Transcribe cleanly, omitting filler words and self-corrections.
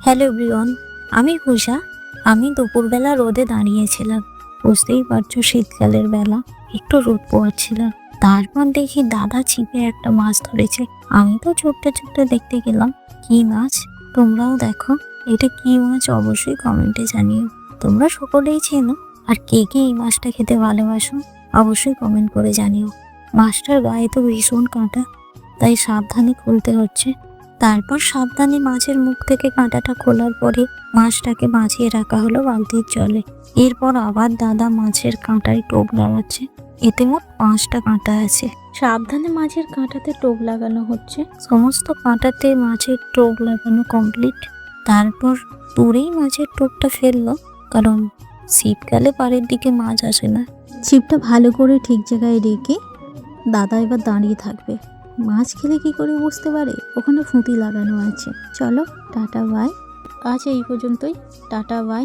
Hello everyone, আমি পূজা। আমি দুপুরবেলা রোদে দাঁড়িয়েছিলাম। বুঝতেই পারছো, শীতকালের বেলা একটু রোদ পোয়াচ্ছিল। তারপর দেখি দাদা ছিপে একটা মাছ ধরেছে। আমি তো ছুটতে ছুটতে দেখতে গেলাম কি মাছ। তোমরাও দেখো এটা কি মাছ, অবশ্যই কমেন্টে জানিও। তোমরা সকলেই চেনো, আর কে কে এই মাছটা খেতে ভালোবাসো অবশ্যই কমেন্ট করে জানিও। মাছটার গায়ে তো ভীষণ কাঁটা, তাই সাবধানে খুলতে হচ্ছে। তারপর সাবধানে মাছের মুখ থেকে কাঁটাটা খোলার পরে মাছটাকে বাঁচিয়ে রাখা হলো বালতির জলে। এরপর আবার দাদা মাছের কাঁটায় টোপ লাগাচ্ছে। এতে মোট 5টা কাঁটা আছে। সাবধানে মাছের কাঁটাতে টোপ লাগানো হচ্ছে। সমস্ত কাঁটাতে মাছের টোপ লাগানো কমপ্লিট। তারপর দূরেই মাছের টোপটা ফেললো, কারণ শীতকালে পাড়ের দিকে মাছ আসে না। ছিপটা ভালো করে ঠিক জায়গায় রেখে দাদা এবার দাঁড়িয়ে থাকবে। মাছ খেলে কি করে বুঝতে পারে? ওখানে ফুঁতি লাগানো আছে। চলো টাটা বাই, আজ এই পর্যন্তই। Tata bye.